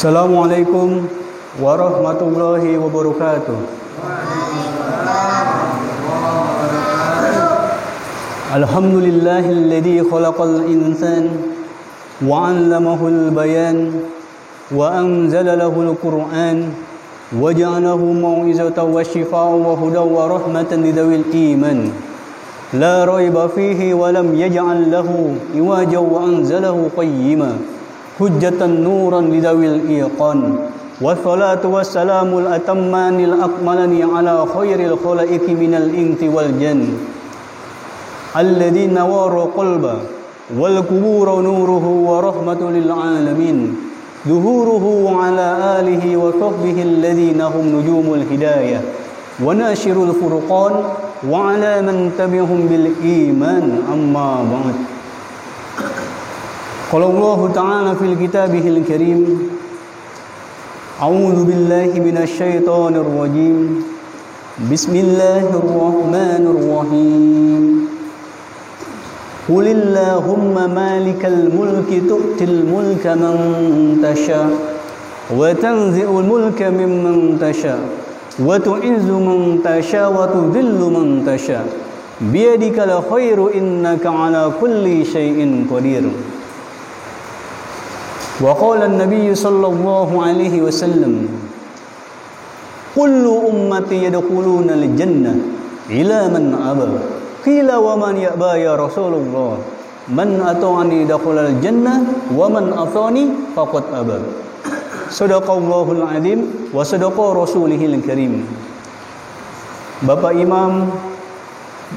Assalamualaikum warahmatullahi wabarakatuh. Alhamdulillahilladzi khalaqal insana wa 'allamahu al-bayan wa anzala lahul Qur'an wa ja'alahu mau'izatan wa shifaa'an wa hudan wa rahmatan lidzawil iman. La raiba fihi wa lam yaj'al lahu iwajan wa anzalahu qayyiman. Hujjatan nuran lidawil iqan. Wassalatu wassalamul atammanil akmalani ala khairil khalaiki minal inti wal jan. Alladhina waru qalba wal kubura nuruhu wa rahmatul lil alamin. Zuhuruhu ala alihi wa sahbihi alladhina hum nujumul hidayah. Wa nashirul furqan wa ala man tabi'ahum bil iman amma ba'd. Qala Allah Ta'ala fil kitabihil karim. A'udzu billahi minasy syaithanir rajim. Bismillahirrahmanirrahim. Qulillahumma malikal mulki tu'til mulka man tasha wa tanzi'ul mulka mimman tasha wa tu'izzu man tasha wa tudhillu man tasha biyadikal khairu innaka ala kulli syai'in qadir. Wa qala an-nabiy sallallahu alaihi wasallam kullu ummati yadkhuluna al-jannah ila man aba. Qila wa man ya'ba ya Rasulullah? Man ata'ani dakhala al-jannah wa man ata'ani faqad aba. Shadaqallahul azim wa sadaqa rasulihil karim. Bapak Imam,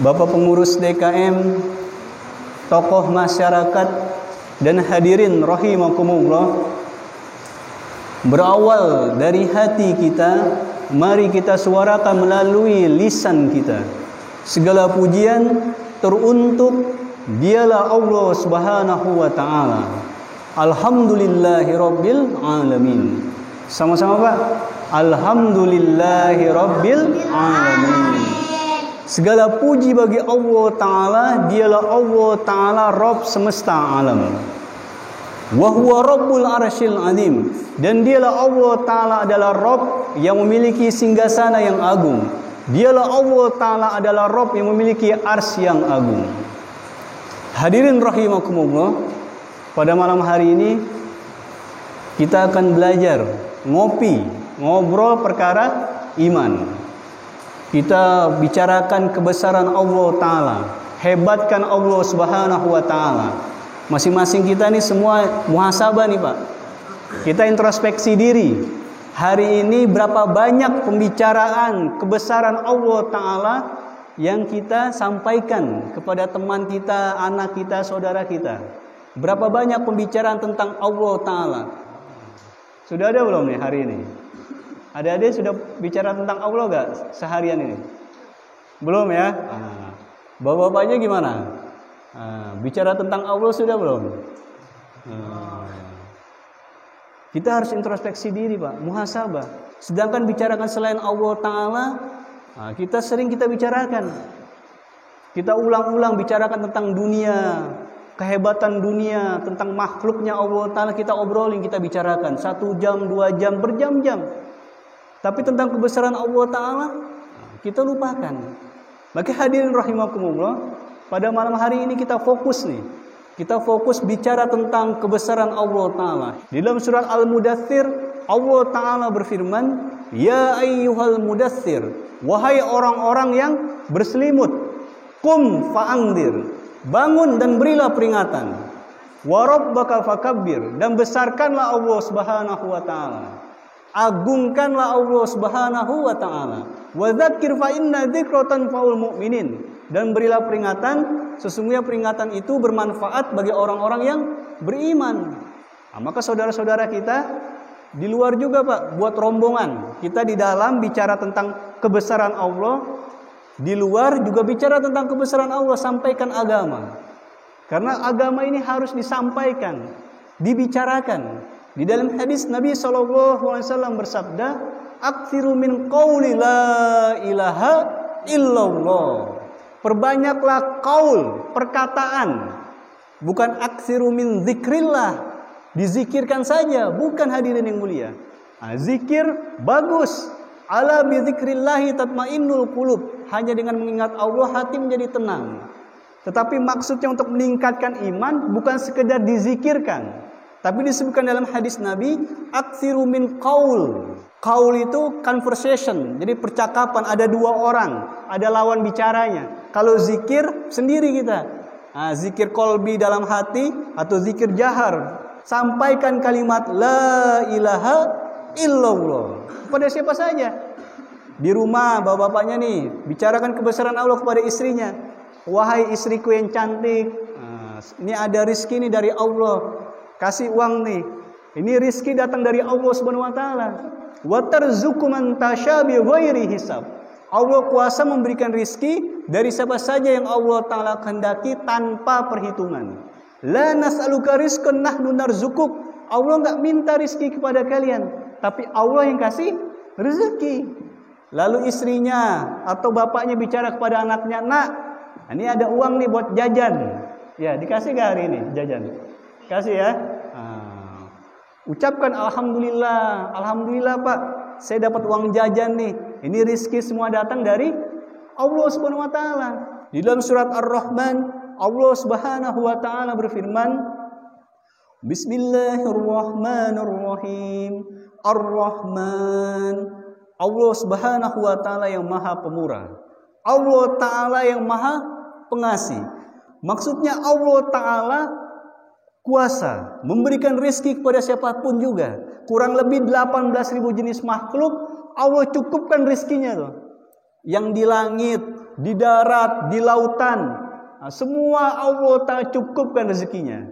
Bapak pengurus DKM, tokoh masyarakat dan hadirin rahimakumullah, berawal dari hati kita, mari kita suarakan melalui lisan kita. Segala pujian teruntuk Dialah Allah Subhanahu wa taala. Alhamdulillahirabbil alamin. Sama-sama Pak. Alhamdulillahirabbil alamin. Segala puji bagi Allah Ta'ala. Dialah Allah Ta'ala Rabb semesta alam. Wa huwa Rabbul Arsyil Azim. Dan dialah Allah Ta'ala adalah Rabb yang memiliki singgasana yang agung. Dialah Allah Ta'ala adalah Rabb yang memiliki arsy yang agung. Hadirin rahimakumullah, pada malam hari ini kita akan belajar ngobrol perkara iman. Kita bicarakan kebesaran Allah Ta'ala, hebatkan Allah Subhanahu wa Ta'ala. Masing-masing kita nih semua muhasabah nih Pak. Kita introspeksi diri. Hari ini berapa banyak pembicaraan kebesaran Allah Ta'ala yang kita sampaikan kepada teman kita, anak kita, saudara kita. Berapa banyak pembicaraan tentang Allah Ta'ala. Sudah ada belum nih hari ini? Adik-adik sudah bicara tentang Allah gak seharian ini? Belum ya? Bapak-bapaknya gimana? Bicara tentang Allah sudah belum? Kita harus introspeksi diri Pak, muhasabah. Sedangkan bicarakan selain Allah Ta'ala, kita sering bicarakan. Kita ulang-ulang bicarakan tentang dunia, kehebatan dunia, tentang makhluknya Allah Ta'ala. Kita obrolin, kita bicarakan 1 jam, 2 jam, berjam-jam. Tapi tentang kebesaran Allah Ta'ala kita lupakan. Maka hadirin rahimakumullah, pada malam hari ini kita fokus nih. Kita fokus bicara tentang kebesaran Allah Ta'ala. Di dalam surat Al-Mudaththir, Allah Ta'ala berfirman, Ya ayyuhal mudaththir, wahai orang-orang yang berselimut, qum fa'angdir, bangun dan berilah peringatan. Wa rabbaka fakabbir, dan besarkanlah Allah Subhanahu wa Ta'ala. Agungkanlah Allah Subhanahu wa Ta'ala. Wa dzakir fa inna dzikra tanfa'ul mu'minin, dan berilah peringatan, sesungguhnya peringatan itu bermanfaat bagi orang-orang yang beriman. Maka saudara-saudara kita di luar juga Pak, buat rombongan. Kita di dalam bicara tentang kebesaran Allah, di luar juga bicara tentang kebesaran Allah, sampaikan agama. Karena agama ini harus disampaikan, dibicarakan. Di dalam hadis Nabi SAW bersabda, "Aktsiru min qauli la ilaha illallah." Perbanyaklah qaul, perkataan. Bukan aktsiru min dzikrillah, Dizikirkan saja, bukan hadirin yang mulia. Zikir bagus. Ala bi dzikrillahi tatmainnul qulub. Hanya dengan mengingat Allah hati menjadi tenang. Tetapi maksudnya untuk meningkatkan iman bukan sekedar dizikirkan. Tapi disebutkan dalam hadis Nabi, aktsiru min qaul. Qaul itu conversation, jadi percakapan, ada dua orang, ada lawan bicaranya. Kalau zikir sendiri kita. Zikir qalbi dalam hati atau zikir jahar. Sampaikan kalimat la ilaha illallah kepada siapa saja. Di rumah bapak-bapaknya nih, bicarakan kebesaran Allah kepada istrinya. Wahai istriku yang cantik, ini ada rizki nih dari Allah. Kasih uang nih. Ini rizki datang dari Allah Subhanahu wa taala. Wa tarzuqu man tasya bi ghairi hisab. Allah kuasa memberikan rizki dari siapa saja yang Allah taala kehendaki tanpa perhitungan. La nas'aluka rizqan nahnu narzukuk. Allah enggak minta rizki kepada kalian, tapi Allah yang kasih rezeki. Lalu istrinya atau bapaknya bicara kepada anaknya, "Nak, ini ada uang nih buat jajan." Ya, dikasih gak hari ini jajan? Kasih ya. Ucapkan alhamdulillah. Alhamdulillah Pak, saya dapat uang jajan nih. Ini rizki semua datang dari Allah Subhanahu wa taala. Di dalam surat Ar-Rahman, Allah Subhanahu wa taala berfirman, Bismillahirrahmanirrahim. Ar-Rahman. Allah Subhanahu wa taala yang Maha Pemurah. Allah taala yang Maha Pengasih. Maksudnya Allah taala kuasa memberikan rezeki kepada siapapun juga. Kurang lebih 18.000 jenis makhluk Allah cukupkan rezekinya tuh. Yang di langit, di darat, di lautan, semua Allah Ta'ala cukupkan rezekinya.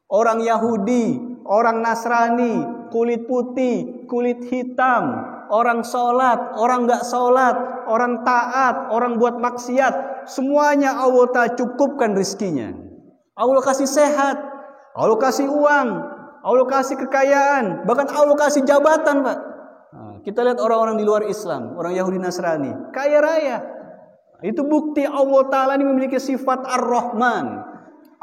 Orang Yahudi, orang Nasrani, kulit putih, kulit hitam, orang sholat, orang gak sholat, orang taat, orang buat maksiat, semuanya Allah Ta'ala cukupkan rezekinya. Allah kasih sehat, Allah kasih uang, Allah kasih kekayaan, bahkan Allah kasih jabatan, Pak. Kita lihat orang-orang di luar Islam, orang Yahudi Nasrani, kaya raya. Itu bukti Allah Ta'ala ini memiliki sifat Ar-Rahman,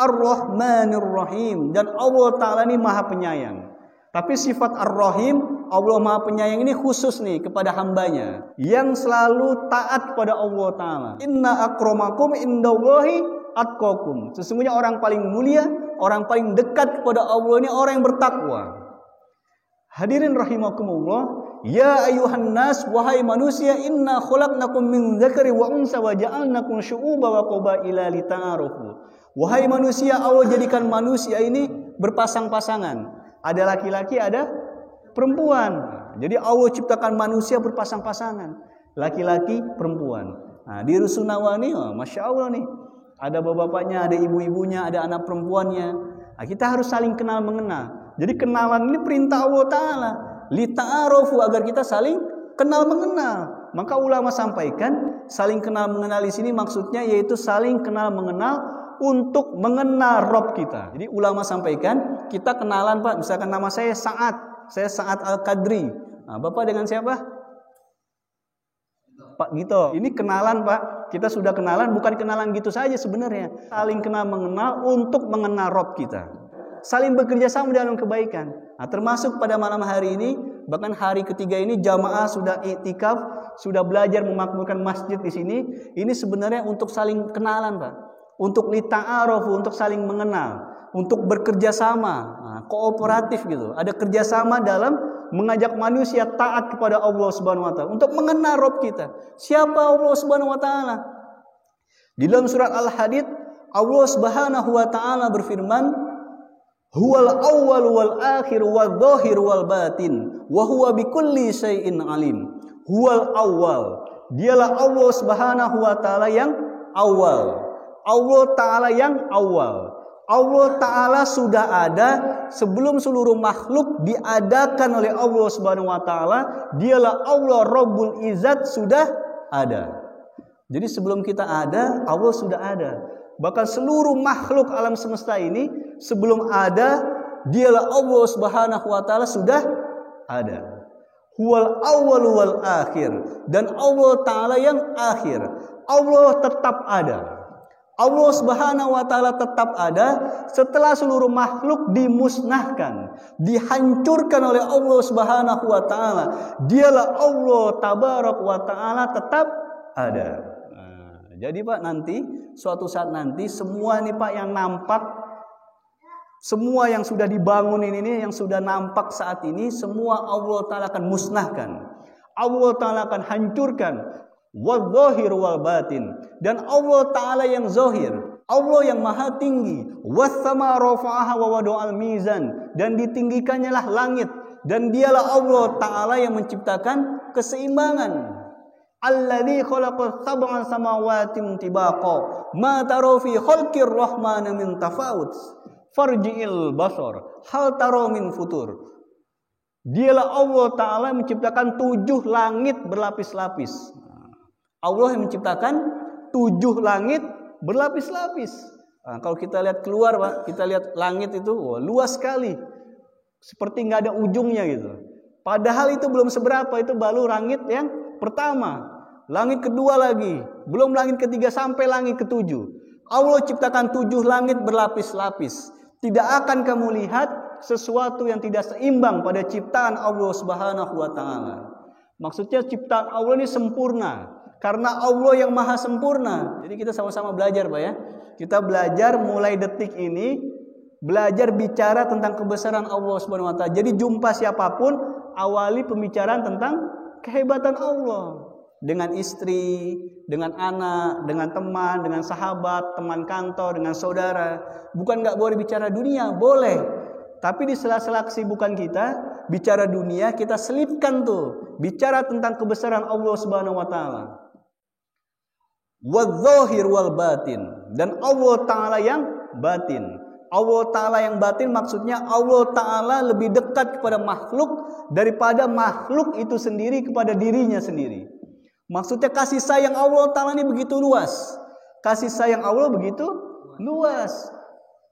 Ar-Rahmanir Rahim, dan Allah Ta'ala ini Maha Penyayang. Tapi sifat Ar-Rahim, Allah Maha Penyayang ini khusus nih kepada hambanya yang selalu taat kepada Allah Ta'ala. Inna akramakum indallahi atqakum. Sesungguhnya orang paling mulia, orang paling dekat kepada Allah ini orang yang bertakwa. Hadirin rahimakumullah, ya ayuhan nas, wahai manusia, inna khalaqnakum min dzakari wa unsa wa ja'alnakum syu'uba wa qabaila lita'arufu. Wahai manusia, Allah jadikan manusia ini berpasang-pasangan. Ada laki-laki, ada perempuan. Jadi Allah ciptakan manusia berpasang-pasangan, laki-laki, perempuan. Nah, di Rusunawani, masya Allah nih, ada bapak-bapaknya, ada ibu-ibunya, ada anak perempuannya. Nah, kita harus saling kenal mengenal. Jadi kenalan ini perintah Allah Ta'ala. Lita'arufu, agar kita saling kenal mengenal. Maka ulama sampaikan, saling kenal mengenal di sini maksudnya yaitu saling kenal mengenal untuk mengenal Rabb kita. Jadi ulama sampaikan, kita kenalan Pak, misalkan nama saya Sa'ad, saya Sa'ad Al-Qadri. Nah, Bapak dengan siapa? Pak Gito. Ini kenalan Pak. Kita sudah kenalan, bukan kenalan gitu saja sebenarnya. Saling kenal mengenal untuk mengenal Rabb kita. Saling bekerja sama dalam kebaikan. Nah, termasuk pada malam hari ini, bahkan hari ketiga ini jamaah sudah iktikaf, sudah belajar memakmurkan masjid di sini. Ini sebenarnya untuk saling kenalan, Pak. Untuk lita'arufu, untuk saling mengenal, untuk bekerja sama, kooperatif gitu. Ada kerjasama dalam mengajak manusia taat kepada Allah Subhanahu wa taala, untuk mengenal Rabb kita. Siapa Allah Subhanahu wa taala? Di dalam surat Al-Hadid, Allah Subhanahu wa taala berfirman, Huwal awwal wal akhir wal zahir wal batin wa huwa bikulli syai'in alim. Huwal awwal, dialah Allah Subhanahu wa taala yang awal. Allah taala yang awal. Allah taala sudah ada sebelum seluruh makhluk diadakan oleh Allah Subhanahu wa taala. Dialah Allah Rabbul Izzat, sudah ada. Jadi sebelum kita ada, Allah sudah ada. Bahkan seluruh makhluk alam semesta ini sebelum ada, dialah Allah Subhanahu wa taala sudah ada. Huwal awwal wal akhir, dan Allah taala yang akhir. Allah tetap ada. Allah Subhanahu wa taala tetap ada setelah seluruh makhluk dimusnahkan, dihancurkan oleh Allah Subhanahu wa taala. Dialah Allah Tabarak wa taala tetap ada. Jadi Pak, nanti suatu saat nanti semua nih Pak yang nampak, semua yang sudah dibangun ini yang sudah nampak saat ini, semua Allah taala akan musnahkan. Allah taala akan hancurkan. Wal-zahir wal-batin, dan Allah Ta'ala yang zahir, Allah yang maha tinggi. Was-sama rafa'aha wa wada'al mizan, dan ditinggikannya lah langit, dan dialah Allah Ta'ala yang menciptakan keseimbangan. Alladzi khalaqa sab'a samawati tibaqa ma tara fi khalqir rahman min tafawut farji'il basar hal tara min futur. Dialah Allah Ta'ala yang menciptakan 7 langit berlapis-lapis. Allah yang menciptakan 7 langit berlapis-lapis. Nah, kalau kita lihat keluar Pak, kita lihat langit itu luas sekali, seperti nggak ada ujungnya gitu. Padahal itu belum seberapa, itu baru langit yang pertama, langit kedua lagi, belum langit ketiga sampai langit ketujuh. Allah ciptakan 7 langit berlapis-lapis. Tidak akan kamu lihat sesuatu yang tidak seimbang pada ciptaan Allah Subhanahu wa taala. Maksudnya ciptaan Allah ini sempurna. Karena Allah yang maha sempurna. Jadi kita sama-sama belajar Pak ya. Kita belajar mulai detik ini, belajar bicara tentang kebesaran Allah Subhanahu wa taala. Jadi jumpa siapapun, awali pembicaraan tentang kehebatan Allah. Dengan istri, dengan anak, dengan teman, dengan sahabat, teman kantor, dengan saudara. Bukan gak boleh bicara dunia, boleh. Tapi di sela-sela kesibukan kita, bicara dunia, kita selipkan tuh. Bicara tentang kebesaran Allah Subhanahu wa taala. Wal-zahir wal-batin, dan Allah Ta'ala yang batin. Allah Ta'ala yang batin maksudnya Allah Ta'ala lebih dekat kepada makhluk daripada makhluk itu sendiri kepada dirinya sendiri. Maksudnya kasih sayang Allah Ta'ala ini begitu luas. Kasih sayang Allah begitu luas.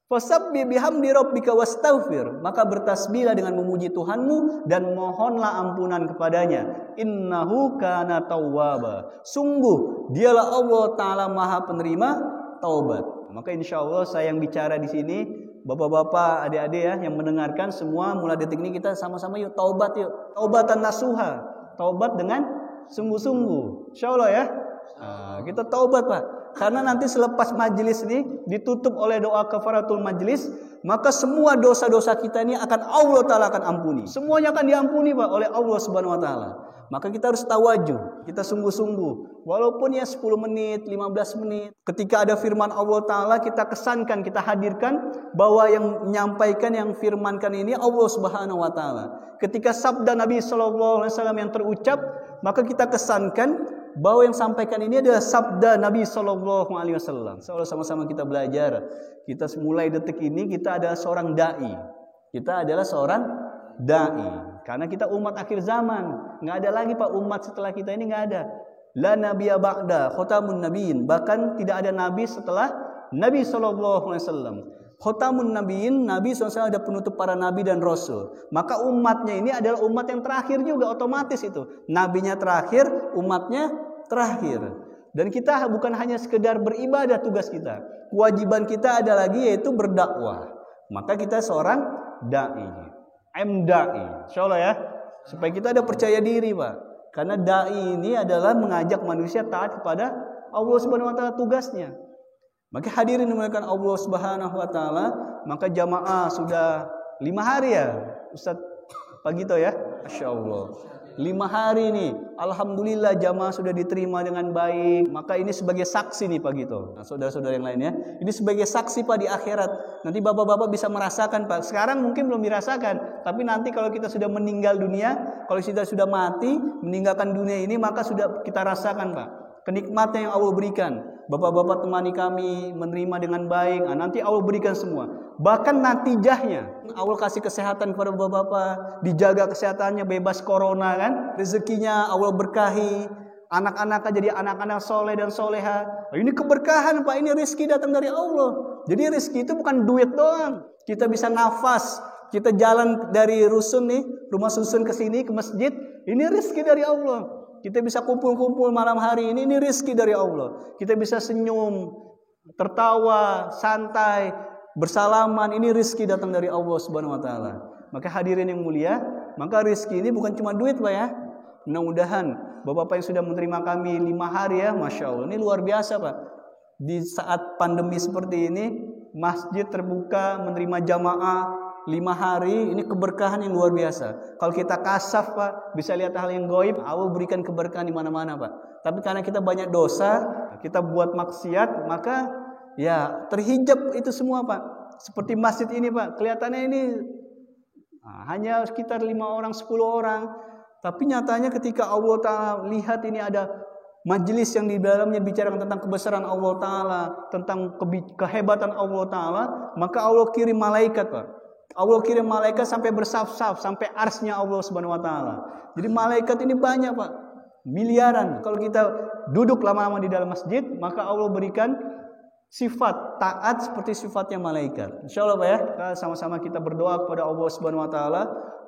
Fasabbih bihamdi rabbika wastaghfir, maka bertasbihlah dengan memuji Tuhanmu dan mohonlah ampunan kepadanya. Innahu kana tawwaba, sungguh dialah Allah Ta'ala maha penerima taubat. Maka insya Allah saya yang bicara di sini, bapak-bapak, adik-adik ya yang mendengarkan semua, mulai detik ini kita sama-sama yuk taubat yuk. Taubatan nasuha, taubat dengan sungguh-sungguh. Insya Allah ya. Kita taubat Pak. Karena nanti selepas majelis ini ditutup oleh doa kafaratul majelis, maka semua dosa-dosa kita ini akan Allah Ta'ala akan ampuni. Semuanya akan diampuni Pak oleh Allah Subhanahu wa taala. Maka kita harus tawajuh, kita sungguh-sungguh. Walaupun ya 10 menit, 15 menit. Ketika ada firman Allah Ta'ala, kita kesankan, kita hadirkan bahwa yang menyampaikan, yang firmankan ini Allah Subhanahu wa taala. Ketika sabda Nabi SAW yang terucap, maka kita kesankan bahwa yang sampaikan ini adalah sabda Nabi SAW. Sama-sama kita belajar. Kita mulai detik ini kita adalah seorang dai. Kita adalah seorang dai. Karena kita umat akhir zaman. Nggak ada lagi Pak umat setelah kita ini, nggak ada. La nabiyya ba'da khotamun nabiyyin. Bahkan tidak ada nabi setelah Nabi SAW. Khotamun nabiyyin, Nabi SAW ada penutup para nabi dan rasul. Maka umatnya ini adalah umat yang terakhir juga, otomatis itu. Nabinya terakhir, umatnya terakhir. Dan kita bukan hanya sekedar beribadah tugas kita. Kewajiban kita ada lagi yaitu berdakwah. Maka kita seorang dai. Dai. Insyaallah ya. Supaya kita ada percaya diri, Pak. Karena dai ini adalah mengajak manusia taat kepada Allah Subhanahu wa taala tugasnya. Maka hadirin dimuliakan Allah Subhanahu wa taala, maka jamaah sudah 5 hari ya, Ustaz Pagito ya. Masyaallah. 5 hari nih, alhamdulillah jamaah sudah diterima dengan baik. Maka ini sebagai saksi nih Pak Gito. Nah, saudara-saudara yang lainnya, ini sebagai saksi Pak di akhirat. Nanti bapak-bapak bisa merasakan Pak. Sekarang mungkin belum dirasakan, tapi nanti kalau kita sudah meninggal dunia, kalau kita sudah mati, meninggalkan dunia ini, maka sudah kita rasakan Pak kenikmatan yang Allah berikan. Bapak-bapak temani kami, menerima dengan baik. Nah, nanti Allah berikan semua. Bahkan natijahnya, Allah kasih kesehatan kepada bapak-bapak, dijaga kesehatannya, bebas corona kan. Rezekinya Allah berkahi, anak-anaknya jadi anak-anak soleh dan soleha. Nah, ini keberkahan Pak, ini rezeki datang dari Allah. Jadi rezeki itu bukan duit doang. Kita bisa nafas, kita jalan dari rusun nih, rumah susun ke sini, ke masjid. Ini rezeki dari Allah. Kita bisa kumpul-kumpul malam hari ini rezeki dari Allah. Kita bisa senyum, tertawa, santai, bersalaman, ini rizki datang dari Allah Subhanahu wa taala. Maka hadirin yang mulia, maka rizki ini bukan cuma duit Pak ya. Mudah-mudahan Bapak-bapak yang sudah menerima kami 5 hari ya, Masya Allah, ini luar biasa Pak. Di saat pandemi seperti ini, masjid terbuka menerima jamaah 5 hari, ini keberkahan yang luar biasa. Kalau kita kasaf Pak, bisa lihat hal yang gaib, Allah berikan keberkahan di mana-mana Pak. Tapi karena kita banyak dosa, kita buat maksiat, maka ya terhijab itu semua Pak. Seperti masjid ini Pak, kelihatannya ini hanya sekitar 5 orang, 10 orang. Tapi nyatanya ketika Allah Ta'ala lihat ini ada majelis yang di dalamnya bicara tentang kebesaran Allah Ta'ala, tentang kehebatan Allah Ta'ala, maka Allah kirim malaikat Pak. Allah kirim malaikat sampai bersaf-saf, sampai arsnya Allah Subhanahu wa Ta'ala. Jadi malaikat ini banyak Pak, miliaran. Kalau kita duduk lama-lama di dalam masjid, maka Allah berikan sifat taat seperti sifatnya malaikat. Insyaallah Pak ya, sama-sama kita berdoa kepada Allah Subhanahu wa taala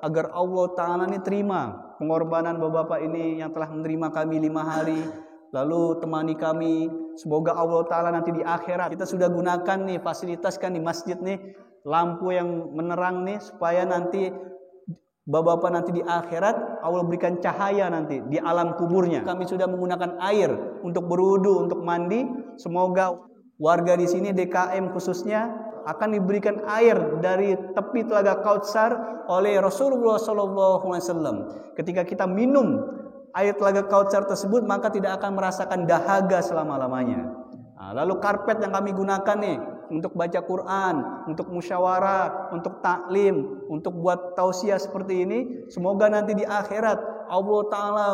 agar Allah taala ini terima pengorbanan Bapak-bapak ini yang telah menerima kami 5 hari, lalu temani kami. Semoga Allah taala nanti di akhirat kita sudah gunakan nih, fasilitaskan di masjid nih lampu yang menerang nih, supaya nanti Bapak-bapak nanti di akhirat Allah berikan cahaya nanti di alam kuburnya. Kami sudah menggunakan air untuk berwudu, untuk mandi. Semoga warga di sini DKM khususnya akan diberikan air dari tepi Telaga Kautsar oleh Rasulullah SAW. Ketika kita minum air Telaga Kautsar tersebut, maka tidak akan merasakan dahaga selama-lamanya. Lalu karpet yang kami gunakan nih untuk baca Quran, untuk musyawarah, untuk taklim, untuk buat tausiah seperti ini, semoga nanti di akhirat Allah Ta'ala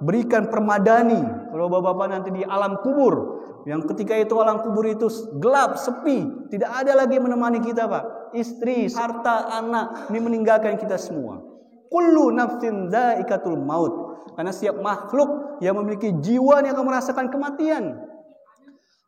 berikan permadani kalau Bapak-bapak nanti di alam kubur. Yang ketika itu alam kubur itu gelap, sepi, tidak ada lagi menemani kita Pak. Istri, harta, anak, ini meninggalkan kita semua. Kullu nafsin dha'iqatul maut. Karena setiap makhluk yang memiliki jiwa yang akan merasakan kematian.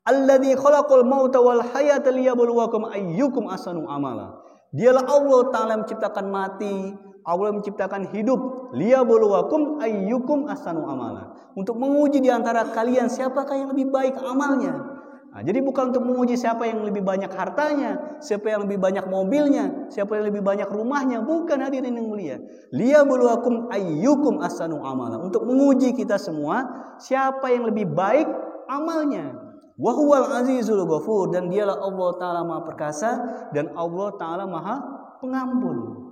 Alladzi khalaqal mauta wal hayata liyabluwakum ayyukum ahsanu amala. Dialah Allah Ta'ala yang menciptakan mati, Allah menciptakan hidup, liyabluwakum ayyukum ahsanu amala. Untuk menguji di antara kalian siapakah yang lebih baik amalnya. Jadi bukan untuk menguji siapa yang lebih banyak hartanya, siapa yang lebih banyak mobilnya, siapa yang lebih banyak rumahnya, bukan hadirin yang mulia. Liyabluwakum ayyukum ahsanu amala. Untuk menguji kita semua siapa yang lebih baik amalnya. Wa huwal azizul ghafur, dan dialah Allah Ta'ala Maha Perkasa dan Allah Ta'ala Maha Pengampun.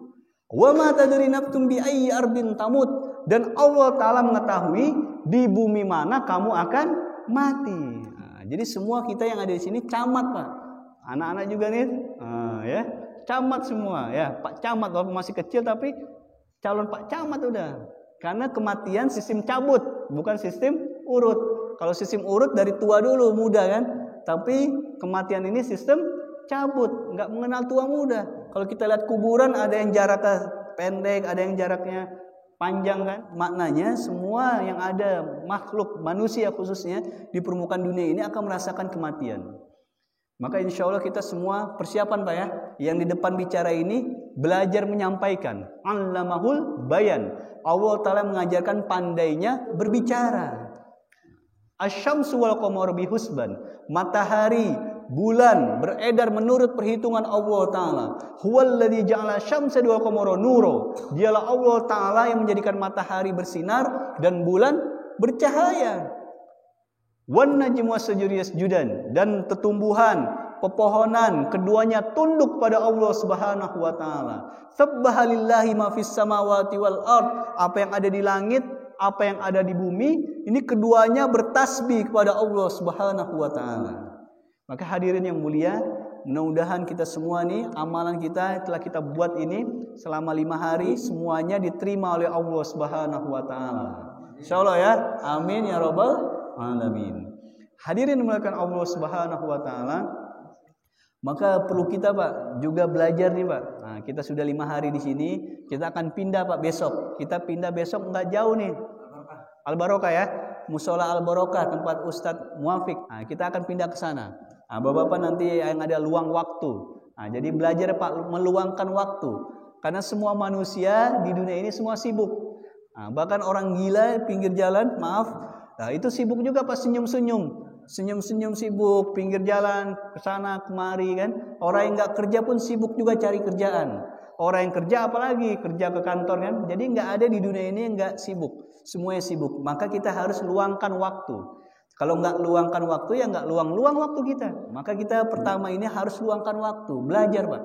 Wa ma tadri nafsun bi ayyi ardin tamut, dan Allah Ta'ala mengetahui di bumi mana kamu akan mati. Jadi semua kita yang ada di sini camat Pak. Anak-anak juga nih, ya camat semua ya. Pak Camat walaupun masih kecil tapi calon Pak Camat udah. Karena kematian sistem cabut, bukan sistem urut. Kalau sistem urut dari tua dulu muda kan, tapi kematian ini sistem cabut, nggak mengenal tua muda. Kalau kita lihat kuburan ada yang jaraknya pendek, ada yang jaraknya panjang kan. Maknanya semua yang ada makhluk manusia khususnya di permukaan dunia ini akan merasakan kematian. Maka insya Allah kita semua persiapan Pak ya. Yang di depan bicara ini belajar menyampaikan. Allamahul bayan. Allah Ta'ala mengajarkan pandainya berbicara. Asyamsu wal qamaru bihusban. Matahari, bulan beredar menurut perhitungan Allah Ta'ala. Huwallazi ja'ala syamsa wal qamara nuro. Dialah Allah Ta'ala yang menjadikan matahari bersinar dan bulan bercahaya. Wan najmu wasajuri yasjudan, dan tumbuhan, pepohonan keduanya tunduk pada Allah Subhanahu wa taala. Sabbaha lillahi ma fis samawati wal ard. Apa yang ada di langit, apa yang ada di bumi, ini keduanya bertasbih kepada Allah Subhanahu wa taala. Maka hadirin yang mulia, mudah-mudahan kita semua nih amalan kita telah kita buat ini selama 5 hari semuanya diterima oleh Allah Subhanahu wa taala. Insyaallah ya. Amin ya rabbal alamin. Hadirin dimulakan Allah Subhanahu wa taala. Maka perlu kita Pak juga belajar nih Pak. Nah, kita sudah 5 hari di sini, kita akan pindah Pak besok. Kita pindah besok enggak jauh nih. Al-Barokah ya. Musola Al-Barokah tempat Ustadz Muafiq. Nah, kita akan pindah ke sana. Nah, Bapak-bapak nanti yang ada luang waktu. Nah, jadi belajar Pak meluangkan waktu. Karena semua manusia di dunia ini semua sibuk. Nah, bahkan orang gila pinggir jalan, maaf. Nah, itu sibuk juga Pak senyum-senyum. Senyum-senyum sibuk, pinggir jalan, ke sana kemari kan. Orang yang nggak kerja pun sibuk juga cari kerjaan. Orang yang kerja apalagi kerja ke kantor kan. Jadi nggak ada di dunia ini yang nggak sibuk. Semuanya sibuk. Maka kita harus luangkan waktu. Kalau nggak luangkan waktu ya nggak luang waktu kita. Maka kita pertama ini harus luangkan waktu. Belajar Pak.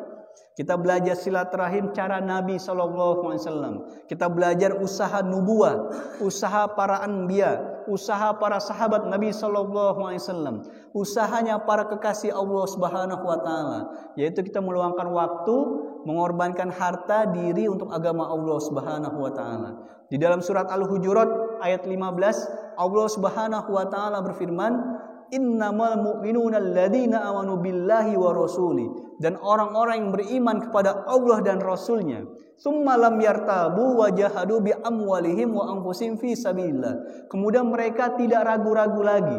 Kita belajar silaturahim cara Nabi SAW. Kita belajar usaha nubuah, usaha para anbiya, usaha para sahabat Nabi SAW, usahanya para kekasih Allah Subhanahu Wa Taala, yaitu kita meluangkan waktu, mengorbankan harta diri untuk agama Allah Subhanahu Wa Taala. Di dalam surat Al-Hujurat ayat 15, Allah Subhanahu Wa Taala berfirman, innamal mu'minuna alladzina amanu billahi wa rasuli, dan orang-orang yang beriman kepada Allah dan Rasulnya, tsumma lam yartabu wa jahadu bi amwalihim wa anfusihim fi sabilillah, kemudian mereka tidak ragu-ragu lagi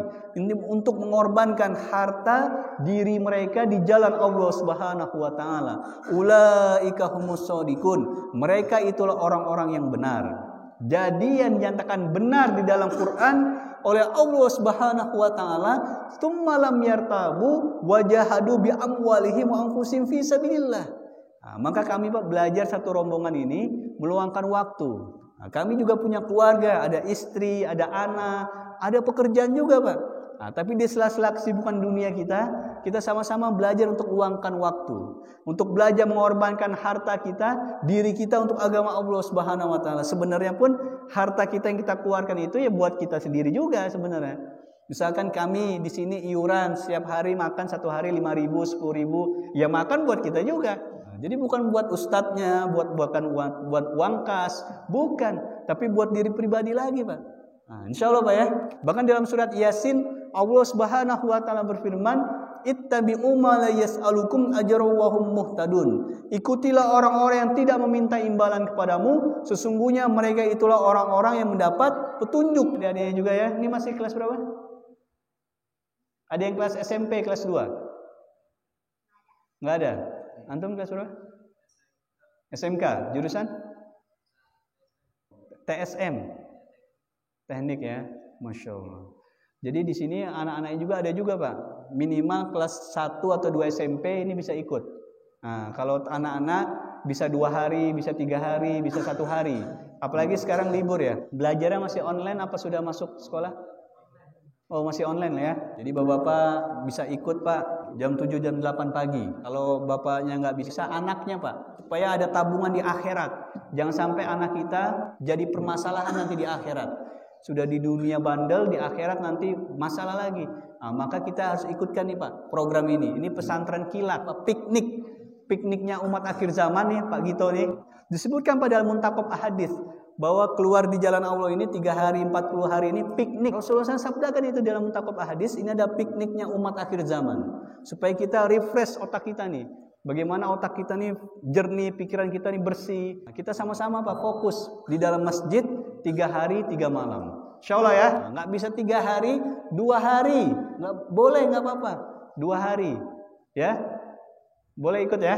untuk mengorbankan harta diri mereka di jalan Allah Subhanahu wa taala, ulaika humus shadiqun, mereka itulah orang-orang yang benar. Jadi yang dinyatakan benar di dalam Quran oleh Allah Subhanahu wa taala, tsumma lam yartabu wa jahadu bi amwalihim wa anfusihim fi sabilillah. Maka kami Pak belajar satu rombongan ini meluangkan waktu. Kami juga punya keluarga, ada istri, ada anak, ada pekerjaan juga Pak. Tapi di sela-sela kesibukan dunia kita sama-sama belajar untuk luangkan waktu, untuk belajar mengorbankan harta kita, diri kita untuk agama Allah Subhanahu wa taala. Sebenarnya pun harta kita yang kita keluarkan itu ya buat kita sendiri juga sebenarnya. Misalkan kami di sini iuran setiap hari makan satu hari 5.000, 10.000, ya makan buat kita juga. Jadi bukan buat ustadznya, bukan buat uang kas, bukan, tapi buat diri pribadi lagi Pak. Insya Allah Pak ya. Bahkan dalam surat Yasin Allah Subhanahu wa taala berfirman, ittabi'u ma la yas'alukum ajran wa hum muhtadun. Ikutilah orang-orang yang tidak meminta imbalan kepadamu, sesungguhnya mereka itulah orang-orang yang mendapat petunjuk. Ada juga ya. Ini masih kelas berapa? Ada yang kelas SMP kelas 2? Enggak ada. Antum kelas berapa? SMK, jurusan TSM. Teknik ya. Masya Allah. Jadi di sini anak-anaknya juga ada juga Pak. Minimal kelas 1 atau 2 SMP ini bisa ikut. Nah, kalau anak-anak bisa 2 hari, bisa 3 hari, bisa 1 hari. Apalagi sekarang libur ya. Belajarnya masih online apa sudah masuk sekolah? Oh masih online ya. Jadi bapak-bapak bisa ikut Pak jam 7 jam 8 pagi. Kalau bapaknya nggak bisa, anaknya Pak. Supaya ada tabungan di akhirat. Jangan sampai anak kita jadi permasalahan nanti di akhirat. Sudah di dunia bandel, di akhirat nanti masalah lagi. Maka kita harus ikutkan nih Pak program ini. Ini pesantren kilat, Pak, pikniknya umat akhir zaman nih Pak Gito nih. Disebutkan pada Al-Muntaqab Ahadits bahwa keluar di jalan Allah ini 3 hari, 40 hari ini piknik. Rasulullah SAW sabdakan itu dalam Muntaqab Ahadits, ini ada pikniknya umat akhir zaman. Supaya kita refresh otak kita nih. Bagaimana otak kita nih jernih, pikiran kita nih bersih. Kita sama-sama Pak fokus di dalam masjid 3 hari 3 malam. Insya Allah ya. Nggak bisa 3 hari 2 hari. Nggak boleh, nggak apa-apa 2 hari ya. Boleh ikut ya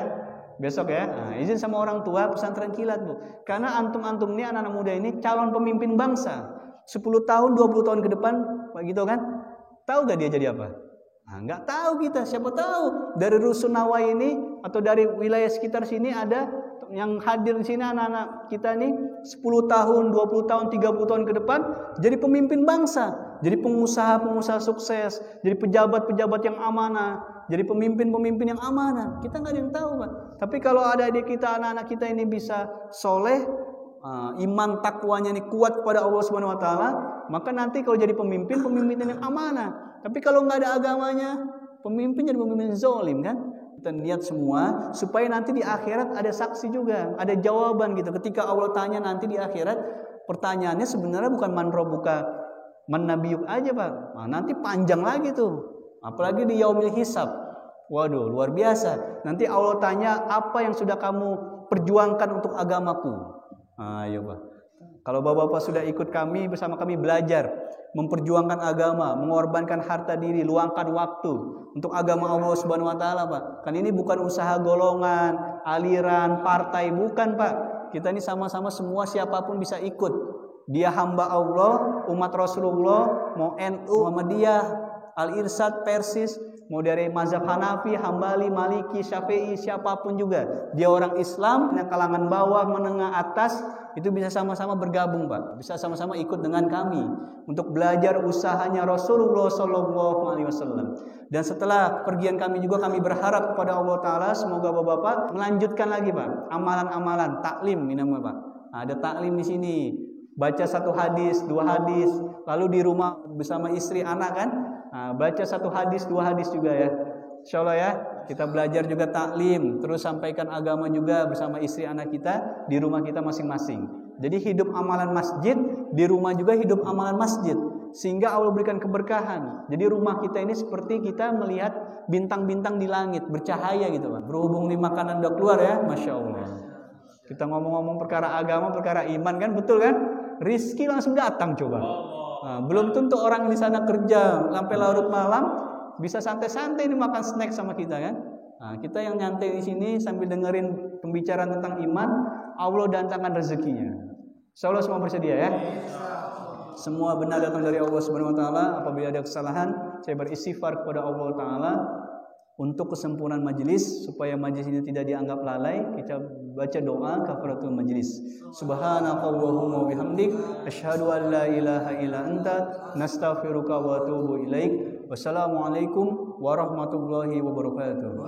besok ya. Izin sama orang tua pesantren kilat Bu. Karena antum-antum ini anak-anak muda ini calon pemimpin bangsa. 10 tahun 20 tahun ke depan Pak gitu kan. Tahu gak dia jadi apa? Nggak tahu kita. Siapa tahu dari Rusunawa ini atau dari wilayah sekitar sini ada yang hadir di sini anak-anak kita nih 10 tahun, 20 tahun, 30 tahun ke depan jadi pemimpin bangsa, jadi pengusaha-pengusaha sukses, jadi pejabat-pejabat yang amanah, jadi pemimpin-pemimpin yang amanah. Kita nggak ada yang tahu Pak. Tapi kalau ada adik kita, anak-anak kita ini bisa soleh, iman takwanya ini kuat kepada Allah Subhanahu Wa Taala, maka nanti kalau jadi pemimpin yang amanah. Tapi kalau nggak ada agamanya, pemimpin jadi pemimpin zalim kan? Kita lihat semua supaya nanti di akhirat ada saksi juga, ada jawaban gitu. Ketika Allah tanya nanti di akhirat, pertanyaannya sebenarnya bukan man rabbuka man nabiyuk aja Pak. Nanti panjang lagi tuh. Apalagi di yaumil hisab. Waduh, luar biasa. Nanti Allah tanya apa yang sudah kamu perjuangkan untuk agamaku. Ayo Pak. Kalau bapak-bapak sudah ikut kami bersama kami belajar memperjuangkan agama, mengorbankan harta diri, luangkan waktu untuk agama Allah Subhanahu wa taala, Pak. Kan ini bukan usaha golongan, aliran, partai, bukan, Pak. Kita ini sama-sama semua siapapun bisa ikut. Dia hamba Allah, umat Rasulullah, mau NU, Muhammadiyah, Al-Irsyad, Persis, mau dari mazhab Hanafi, Hambali, Maliki, Syafi'i, siapapun juga. Dia orang Islam, yang kalangan bawah, menengah, atas, itu bisa sama-sama bergabung, Pak. Bisa sama-sama ikut dengan kami untuk belajar usahanya Rasulullah SAW. Dan setelah pergian kami juga, kami berharap kepada Allah Ta'ala, semoga Bapak-Bapak melanjutkan lagi, Pak, amalan-amalan taklim ini namanya, Pak. Nah, ada taklim di sini. Baca 1 hadis, 2 hadis, lalu di rumah bersama istri, anak kan? Nah, baca 1 hadis, 2 hadis juga ya. Insyaallah ya, kita belajar juga taklim, terus sampaikan agama juga bersama istri anak kita di rumah kita masing-masing. Jadi hidup amalan masjid, di rumah juga hidup amalan masjid, sehingga Allah berikan keberkahan. Jadi rumah kita ini seperti kita melihat bintang-bintang di langit, bercahaya gitu Pak. Berhubung nih makanan udah keluar ya, Masya Allah. Kita ngomong-ngomong perkara agama, perkara iman kan, betul kan? Rizki langsung datang coba. Nah, belum tentu orang di sana kerja sampai larut malam bisa santai-santai ini makan snack sama kita kan. Nah, kita yang nyantai di sini sambil dengerin pembicaraan tentang iman, Allah datangkan rezekinya. Insyaallah semua bersedia ya. Semua benar datang dari Allah Subhanahu wa taala. Apabila ada kesalahan, saya beristighfar kepada Allah taala untuk kesempurnaan majelis, supaya majelis ini tidak dianggap lalai. Kita baca doa kafaratul majelis. Subhanakallahumma wa bihamdik asyhadu an la ilaha illa anta nastaghfiruka wa atubu ilaik. Wassalamualaikum warahmatullahi wabarakatuh.